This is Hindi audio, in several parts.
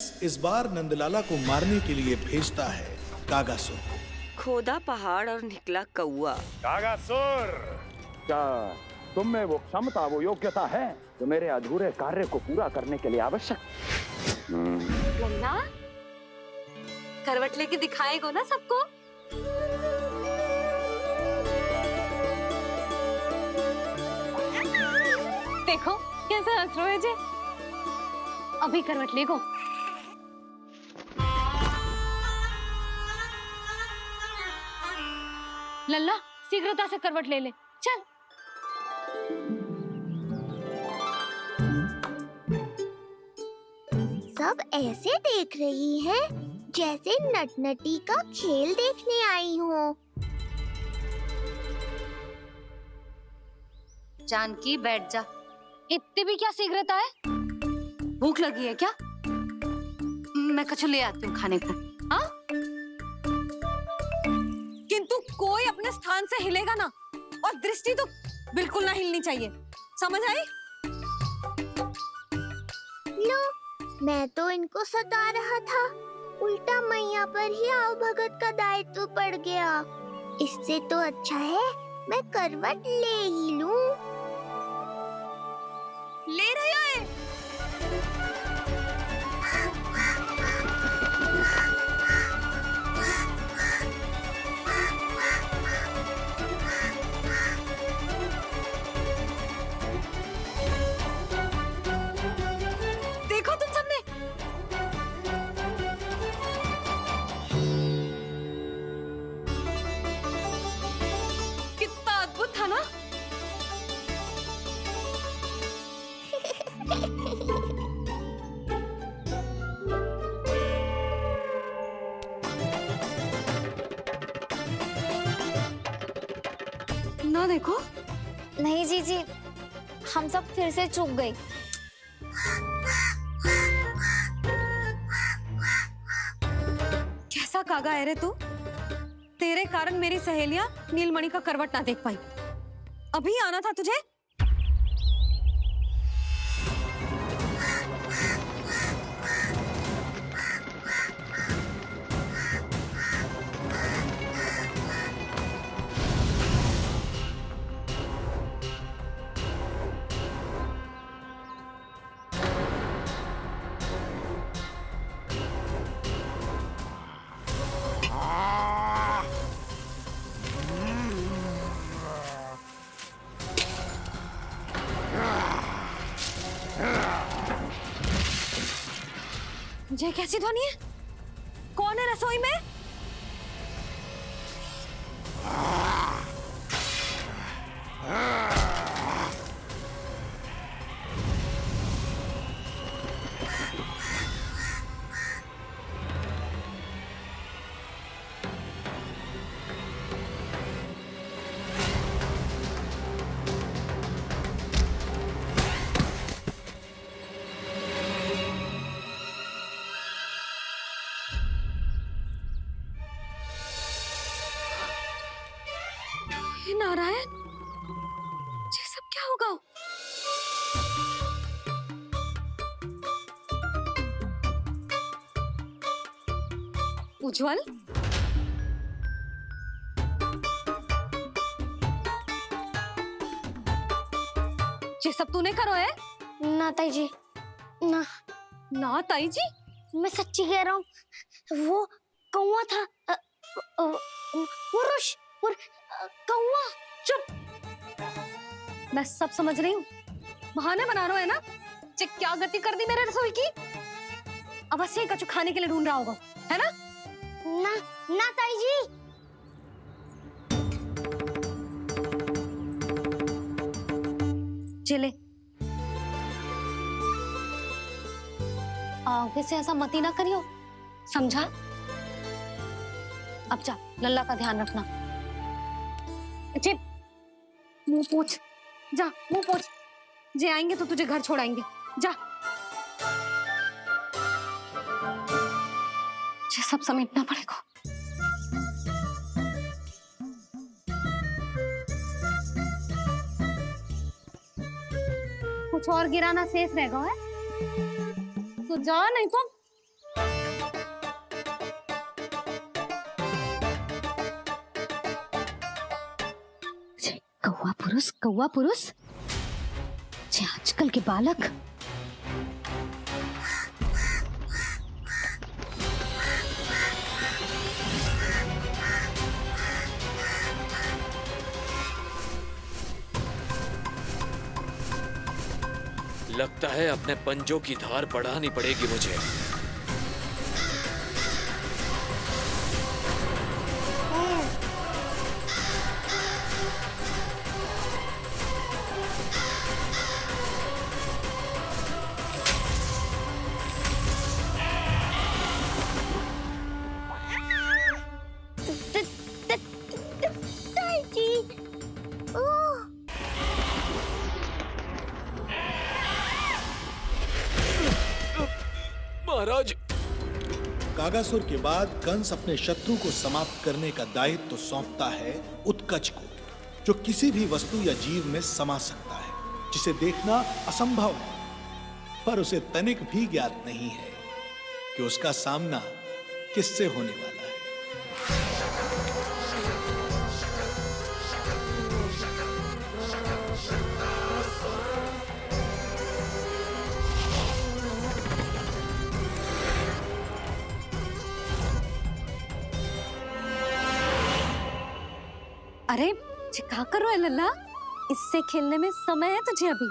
इस बार नंदलाला को मारने के लिए भेजता है कागासुर को। खोदा पहाड़ और निकला कौआ। कागासुर, क्या तुम में वो क्षमता, वो योग्यता है जो मेरे अधूरे कार्य को पूरा करने के लिए आवश्यक? लल्ला, करवट लेके दिखाएगो ना सबको। देखो कैसा हंस रहे जे। अभी करवट लेगो। लल्ला शीघ्रता से करवट ले ले, चल। सब ऐसे देख रही है जैसे नटनटी का खेल देखने आई हो। जानकी बैठ जा। इतनी भी क्या शीघ्रता है? भूख लगी है क्या? मैं कछु ले आती हूँ खाने को। हाँ? किंतु कोई अपने स्थान से हिलेगा ना, और दृष्टि तो बिल्कुल ना हिलनी चाहिए, समझ आई? लो, मैं तो इनको सता रहा था, उल्टा मैया पर ही आओ भगत का दायित्व पड़ गया। इससे तो अच्छा है मैं करवट ले ही लूं। ले रही है। देखो तुम सबने, कितना अद्भुत था ना। ना देखो। नहीं जीजी, हम सब फिर से चूक गए। कैसा कागा है रे तू? तेरे कारण मेरी सहेलियां नीलमणि का करवट ना देख पाई। अभी आना था तुझे। ये कैसी ध्वनि है? कौन है रसोई में? नारायण, ये सब क्या होगा? उज्जवल, ये सब तूने करो है? ना ताई जी, ना ना ताई जी, मैं सच्ची कह रहा हूँ। वो कौवा था, वो कौवा। चुप। मैं सब समझ रही हूँ, बहाने बना रहा है ना। क्या गति कर दी मेरे रसोई की। अब ऐसे ही कछु खाने के लिए ढूंढ रहा होगा, है ना? ना ना ताई जी। चले, आगे से ऐसा मती ना करियो, समझा? अब जा, लल्ला का ध्यान रखना। चिप, मुंह पोछ, जा मुंह पोछ। जे आएंगे तो तुझे घर छोड़ाएंगे, जा। ये सब समेटना पड़ेगा। कुछ और गिराना शेष रहेगा है, तो जा, नहीं तो पुरुष कौवा पुरुष जे आजकल के बालक। लगता है अपने पंजों की धार बढ़ानी पड़ेगी मुझे। दादी, ओह, महाराज, कागासुर के बाद कंस अपने शत्रु को समाप्त करने का दायित्व सौंपता है उत्कच को, जो किसी भी वस्तु या जीव में समा सकता है, जिसे देखना असंभव है, पर उसे तनिक भी ज्ञात नहीं है कि उसका सामना किससे होने वाला है। अरे क्या कर रहा है लल्ला? इससे खेलने में समय है तुझे अभी।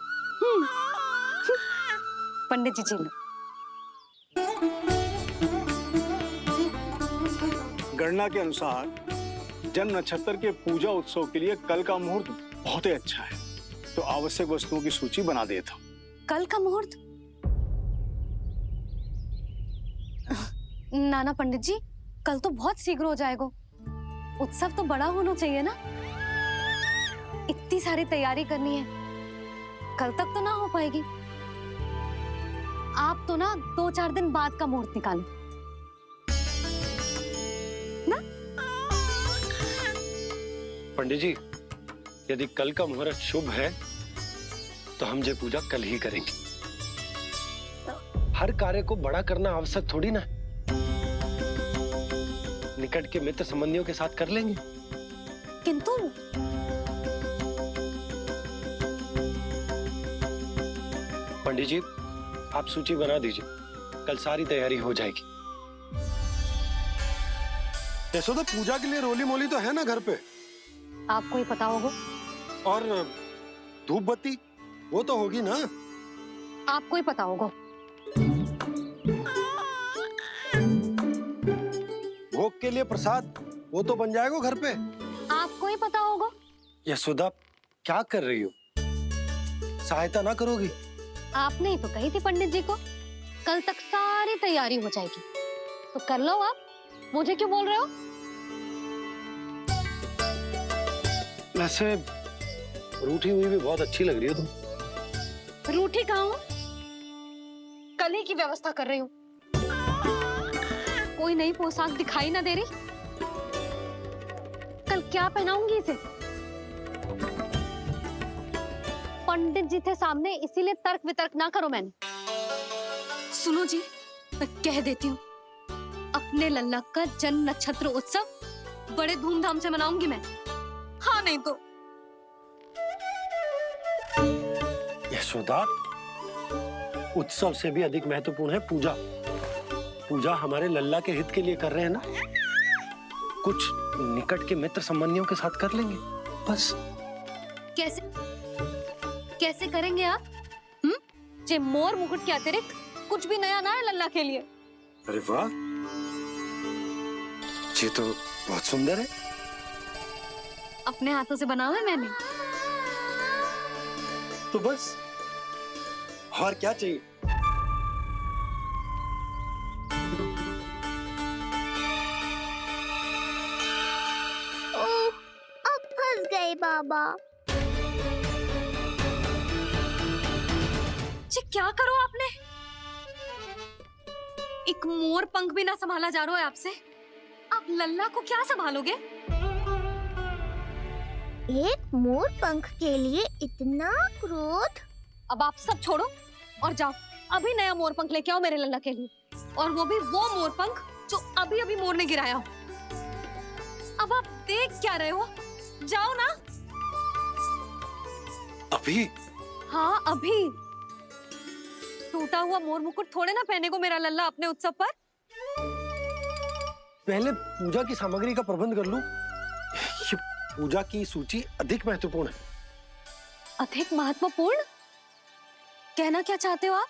पंडित जी लो। गणना के अनुसार जन्म नक्षत्र के पूजा उत्सव के लिए कल का मुहूर्त बहुत ही अच्छा है, तो आवश्यक वस्तुओं की सूची बना देता हूँ। कल का मुहूर्त? नाना पंडित जी, कल तो बहुत शीघ्र हो जाएगा। उत्सव तो बड़ा होना चाहिए ना, इतनी सारी तैयारी करनी है, कल तक तो ना हो पाएगी। आप तो ना 2-4 दिन बाद का मुहूर्त निकालो ना। पंडित जी, यदि कल का मुहूर्त शुभ है तो हम ये पूजा कल ही करेंगे। हर कार्य को बड़ा करना आवश्यक थोड़ी ना, निकट के मित्र संबंधियों के साथ कर लेंगे। किंतु पंडित जी, आप सूची बना दीजिए, कल सारी तैयारी हो जाएगी। यशोदा, पूजा के लिए रोली मोली तो है ना घर पे? आपको ही पता होगा। और धूप बत्ती वो तो होगी ना? आपको ही पता होगा। भोग के लिए प्रसाद वो तो बन जाएगा घर पे? आपको ही पता होगा। यशोदा, क्या कर रही हो? सहायता ना करोगी? आपने ही तो कही थी पंडित जी को कल तक सारी तैयारी हो जाएगी, तो कर लो आप। मुझे क्यों बोल रहे हो? वैसे रूठी हुई भी बहुत अच्छी लग रही हो तुम। रूठी कहाँ हूँ? कल ही की व्यवस्था कर रही हूँ। कोई नई पोशाक दिखाई ना दे रही? कल क्या पहनाऊंगी इसे? पंडित जी थे सामने, इसीलिए तर्क वितर्क ना करो। मैंने सुनो जी, मैं कह देती हूँ, अपने लल्ला का जन्म नक्षत्र उत्सव बड़े धूमधाम से मनाऊंगी मैं। हाँ नहीं तो। यशोदा, उत्सव से भी अधिक महत्वपूर्ण है पूजा। पूजा हमारे लल्ला के हित के लिए कर रहे हैं ना, कुछ निकट के मित्र संबंधियों के साथ कर लेंगे बस। कैसे कैसे करेंगे आप? जे मोर मुकुट के अतिरिक्त कुछ भी नया ना है लल्ला के लिए। अरे वाह, ये तो बहुत सुंदर है। अपने हाथों से बनाया है मैंने। तो बस और क्या चाहिए? ओह, अब फंस गए बाबा। जी क्या करो आपने? एक मोर पंख भी ना संभाला जा रहा है आपसे। आप लल्ला को क्या संभालोगे? एक मोर पंख के लिए इतना क्रोध? अब आप सब छोड़ो और जाओ, अभी नया मोर पंख लेके आओ मेरे लल्ला के लिए, और वो भी वो मोर पंख जो अभी अभी मोर ने गिराया हो। अब आप देख क्या रहे हो? जाओ ना। अभी? हाँ अभी। टूटा हुआ मोर मुकुट थोड़े ना पहने को मेरा लल्ला अपने उत्सव पर। पहले पूजा की सामग्री का प्रबंध कर लूं। ये पूजा की सूची अधिक महत्वपूर्ण है। अधिक महत्वपूर्ण? कहना क्या चाहते हो आप?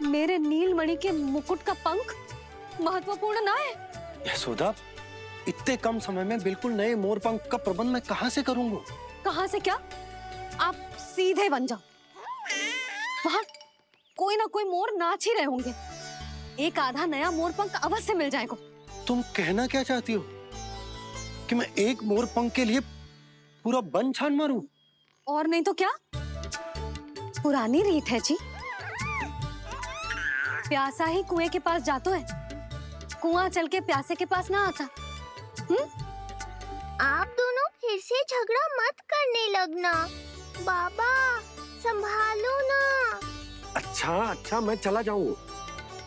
मेरे नीलमणि के मुकुट का पंख महत्वपूर्ण ना है? यशोदा, इतने कम समय में बिल्कुल नए मोर पंख का प्रबंध मैं कहां से करूंगा? कहां से क्या? आप सीधे बन जाओ। वहां कोई ना कोई मोर नाच ही रहे होंगे। एक आधा नया मोर पंख अवश्य मिल जाएगा। तुम कहना क्या चाहती हो कि मैं एक मोर पंख के लिए पूरा वन छान मारूं? और नहीं तो क्या, पुरानी रीत है जी। प्यासा ही कुएं के पास जातो है, कुआं चल के प्यासे के पास ना आता। आप दोनों फिर से झगड़ा मत करने लगना। बाबा संभालो ना। अच्छा मैं चला जाऊंगा,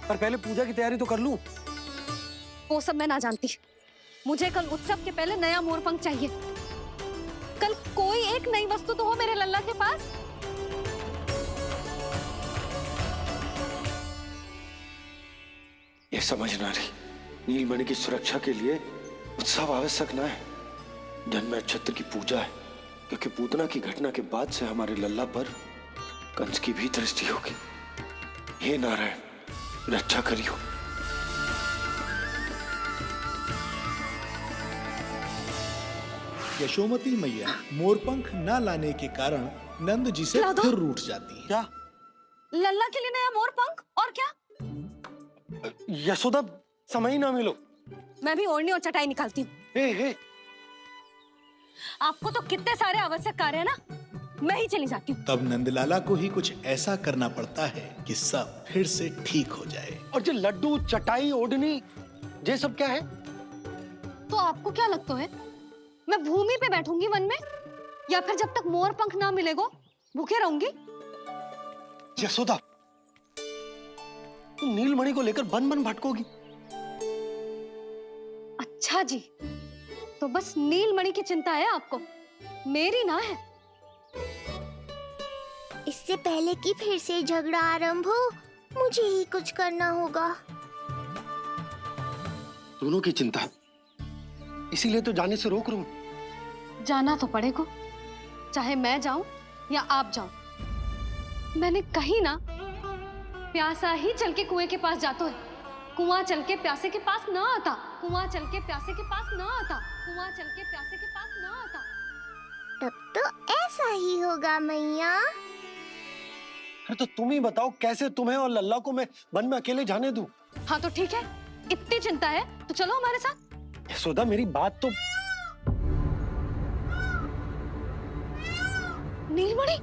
पर पहले पूजा की तैयारी तो कर लूं। वो सब मैं ना जानती। मुझे कल उत्सव के पहले नया मोरपंख चाहिए। कल कोई एक नई वस्तु तो हो मेरे लल्ला के पास। ये समझ ना रही, नीलमणि की सुरक्षा के लिए उत्सव आवश्यक ना है। जन्म नक्षत्र की पूजा है, क्योंकि पूतना की घटना के बाद से हमारे लल्ला पर कंस की भी दृष्टि होगी। हे नारायण, रक्षा करियो। यशोमती मैया मोरपंख न लाने के कारण नंद जी से ला दो। फिर रूठ जाती है। क्या? लल्ला के लिए नया मोरपंख? और क्या? यशोदा, समय ही ना मिलो। मैं भी ओढ़नी और चटाई निकालती हूँ। हे, आपको तो कितने सारे आवश्यक कार्य है ना, मैं ही चली जाती हूँ। तब नंदलाला को ही कुछ ऐसा करना पड़ता है कि सब फिर से ठीक हो जाए। और जो लड्डू, चटाई, ओढ़नी, ये सब क्या है? तो आपको क्या लगता है, मैं भूमि पे बैठूंगी वन में, या फिर जब तक मोर पंख ना मिलेगा भूखे रहूंगी? यशोदा, तुम नीलमणि को लेकर बन बन भटकोगी। अच्छा जी, तो बस नीलमणि की चिंता है आपको, मेरी ना है। इससे पहले कि फिर से झगड़ा आरंभ हो, मुझे ही कुछ करना होगा। दोनों की चिंता, इसीलिए तो जाने से रोक रहा हूं। जाना तो पड़ेगा, चाहे मैं जाऊं या आप जाओ। मैंने कहीं ना, प्यासा ही चल के कुएं के पास जाता है, कुआं चल के प्यासे के पास ना आता। कुआं चल के प्यासे के पास ना आता। कुआं चल के प्यासे के पास ना आता। तब तो ऐसा ही होगा मैया। अरे तो तुम ही बताओ, कैसे तुम्हें और लल्ला को मैं वन में अकेले जाने दूं? हाँ तो ठीक है, इतनी चिंता है तो चलो हमारे साथ। यशोदा, मेरी बात तो। नीलमणि,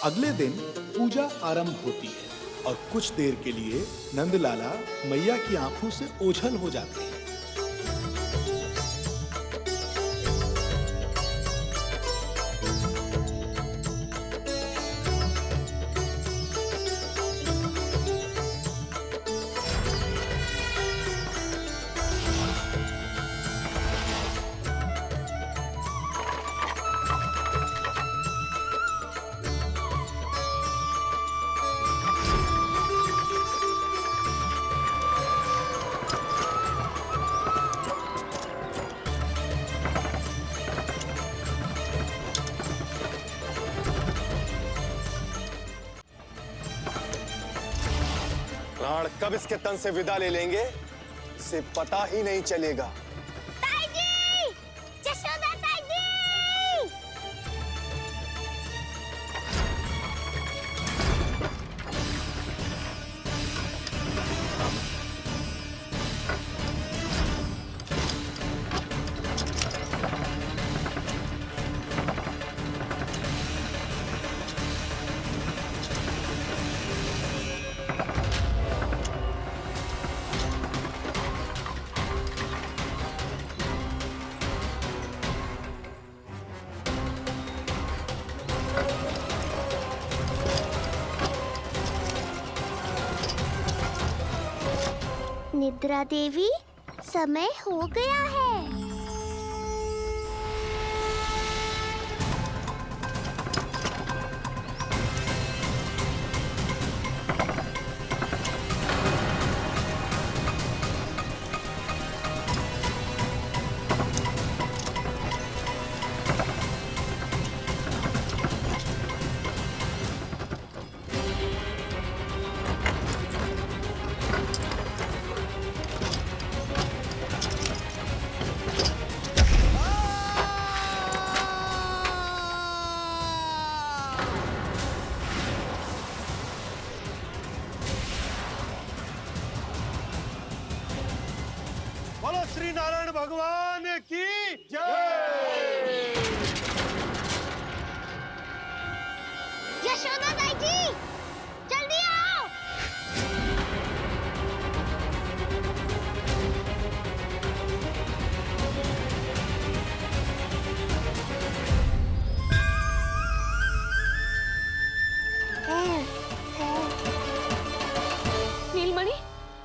अगले दिन पूजा आरंभ होती है और कुछ देर के लिए नंदलाला मैया की आंखों से ओझल हो जाते हैं। कब इसके तन से विदा ले लेंगे इसे पता ही नहीं चलेगा। ताई जी! यशोदा ताई जी! निद्रा देवी, समय हो गया है। बोलो श्री नारायण भगवान की जय। यशोदा ताई जी, जल्दी आओ। नीलमणि,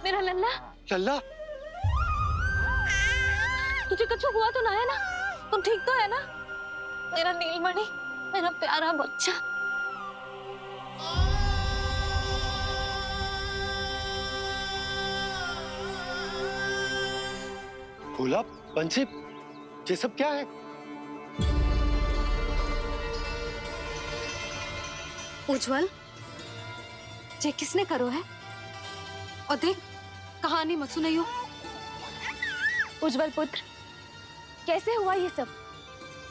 मेरा लल्ला, लल्ला, तुझे कुछ हुआ तो ना है ना? तुम ठीक तो है ना? मेरा नीलमणि, मेरा प्यारा बच्चा। भोला, बंसी, ये सब क्या है? उज्जवल, ये किसने करो है? और देख, कहानी मत सुनाइयो। उज्जवल पुत्र, कैसे हुआ ये सब?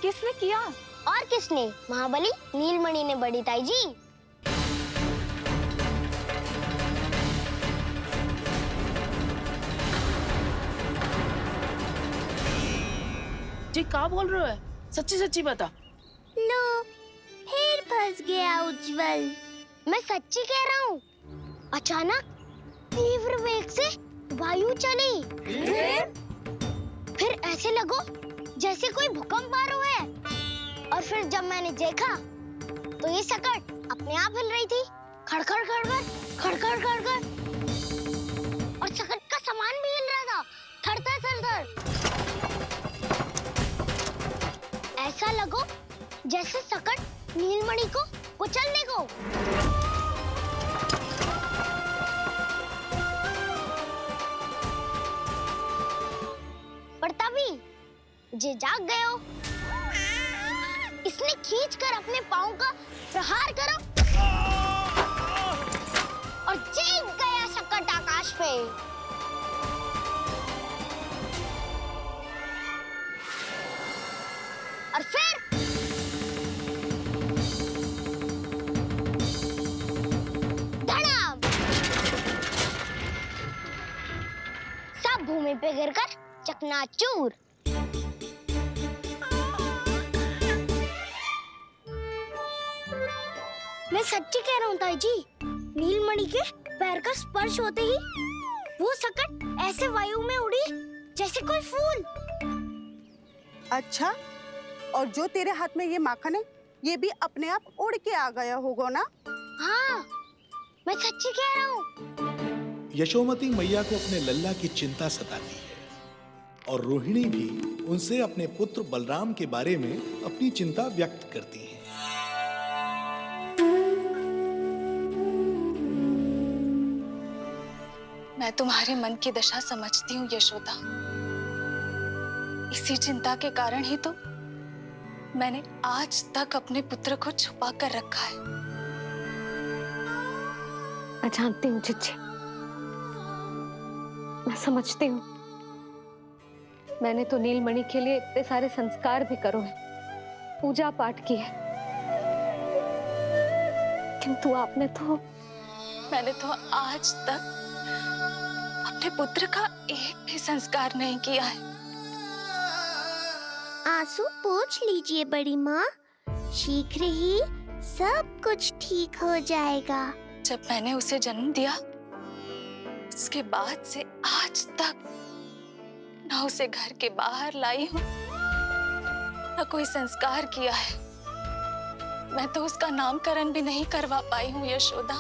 किसने किया? और किसने? महाबली नीलमणि ने, बड़ी ताई जी। जी क्या बोल रहे हो? सच्ची सच्ची बता। लो, फिर फंस गया उज्जवल। मैं सच्ची कह रहा हूँ। अचानक तीव्र वेग से वायु चली। फिर ऐसे लगो जैसे कोई भूकंप आ रहा है। और फिर जब मैंने देखा तो ये सकट अपने आप हिल रही थी, खड़खड़ खड़खड़ खड़खड़ खड़खड़। और सकट का सामान भी हिल रहा था, थरथर थरथर। ऐसा लगो जैसे सकट नीलमणि को कुचलने को। पर तभी जे जाग गए हो। इसने खींचकर अपने पाँव का प्रहार करो और जीत गया सकट आकाश पे। और फिर धड़ाम, सब भूमि पे गिरकर चकनाचूर। मैं सच्ची कह रहा हूँ ताई जी, नीलमणि के पैर का स्पर्श होते ही वो सकट ऐसे वायु में उड़ी जैसे कोई फूल। अच्छा, और जो तेरे हाथ में ये माखन है, ये भी अपने आप उड़ के आ गया होगा ना? हाँ, मैं सच्ची कह रहा हूँ। यशोमती मैया को अपने लल्ला की चिंता सताती है और रोहिणी भी उनसे अपने पुत्र बलराम के बारे में अपनी चिंता व्यक्त करती है। मैं तुम्हारे मन की दशा समझती हूँ यशोदा। इसी चिंता के कारण ही तो मैंने आज तक अपने पुत्र को छुपा कर रखा है। मैं जानती हूँ चिच्ची, मैं समझती हूँ, मैंने तो नीलमणि के लिए इतने सारे संस्कार भी करो है, पूजा पाठ की है, किंतु मैंने तो आज तक अपने पुत्र का एक भी संस्कार नहीं किया है। आंसू पोंछ लीजिए बड़ी माँ, शीघ्र ही सब कुछ ठीक हो जाएगा। जब मैंने उसे जन्म दिया, उसके बाद से आज तक न उसे घर के बाहर लाई हूँ, न कोई संस्कार किया है। मैं तो उसका नामकरण भी नहीं करवा पाई हूँ यशोदा।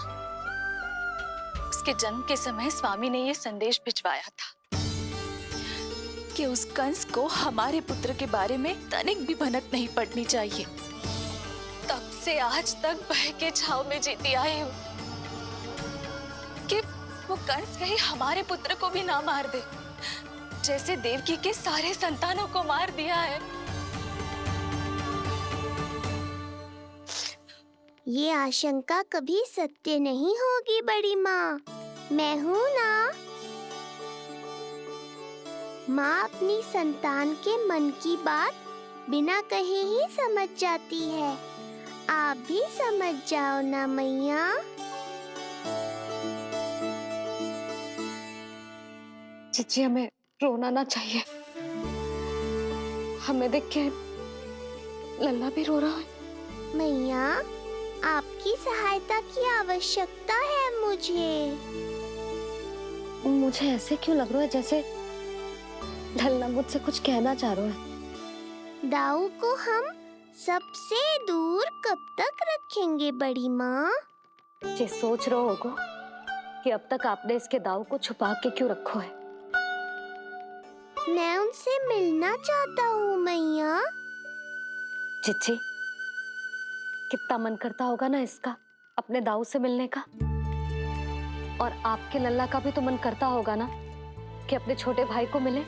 उसके जन्म के समय स्वामी ने ये संदेश भिजवाया था कि उस कंस को हमारे पुत्र के बारे में तनिक भी भनक नहीं पड़नी चाहिए। तब से आज तक भय के छाव में जीती आई हूँ कि वो कंस कहीं हमारे पुत्र को भी ना मार दे, जैसे देवकी के सारे संतानों को मार दिया है। ये आशंका कभी सत्य नहीं होगी बड़ी माँ, मैं हूँ ना। माँ अपनी संतान के मन की बात बिना कहे ही समझ जाती है। आप भी समझ जाओ ना मैया। जीजी, हमें रोना ना चाहिए। हमें देख के लल्ला भी रो रहा है। मैया, आपकी सहायता की आवश्यकता है मुझे। मुझे ऐसे क्यों लग रहा है जैसे लल्ला मुझसे कुछ कहना चाह रहा है। दाऊ को हम सबसे दूर कब तक रखेंगे बड़ी माँ? ये सोच रहे होगा कि अब तक आपने इसके दाऊ को छुपा के क्यों रखो है। मैं उनसे मिलना चाहता हूँ मैया। चिच्ची, कितना मन करता होगा ना इसका अपने दाऊ से मिलने का। और आपके लल्ला का भी तो मन करता होगा ना कि अपने छोटे भाई को मिले।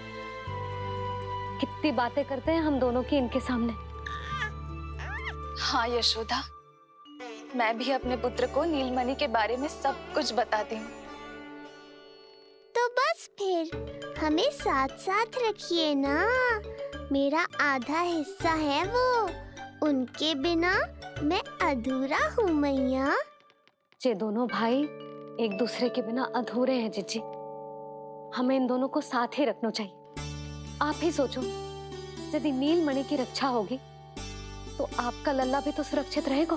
कितनी बातें करते हैं हम दोनों की इनके सामने। हाँ यशोदा, मैं भी अपने पुत्र को नीलमणि के बारे में सब कुछ बताती हूँ। तो बस फिर हमें साथ साथ रखिए ना। मेरा आधा हिस्सा है वो, उनके बिना मैं अधूरा हूँ मैया। ये दोनों भाई एक दूसरे के बिना अधूरे हैं जीजी। हमें इन दोनों को साथ ही रखना चाहिए। आप ही सोचो, यदि नीलमणि की रक्षा होगी तो आपका लल्ला भी तो सुरक्षित रहेगा।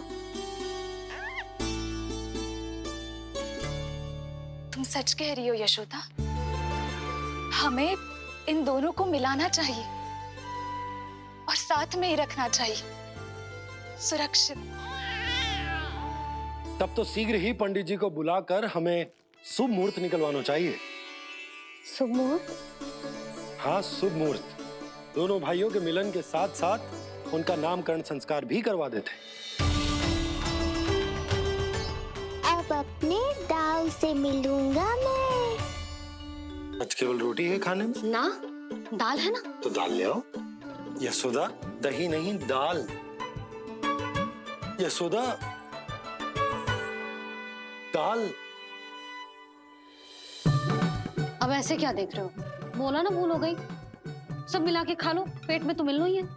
तुम सच कह रही हो यशोदा। हमें इन दोनों को मिलाना चाहिए और साथ में ही रखना चाहिए, सुरक्षित। तब तो शीघ्र ही पंडित जी को बुलाकर हमें शुभ मुहूर्त निकलवाना चाहिए। शुभ मुहूर्त? हाँ, शुभ मुहूर्त। दोनों भाइयों के मिलन के साथ साथ उनका नामकरण संस्कार भी करवा देते। अब अपने दाऊ से मिलूंगा मैं। आज केवल रोटी है खाने में? ना, दाल है ना। तो दाल ले आओ। यशोदा, दही नहीं दाल। यशोदा, दाल। अब ऐसे क्या देख रहे हो? बोला ना, भूल हो गई। सब मिला के खा लो, पेट में तो मिलना ही है।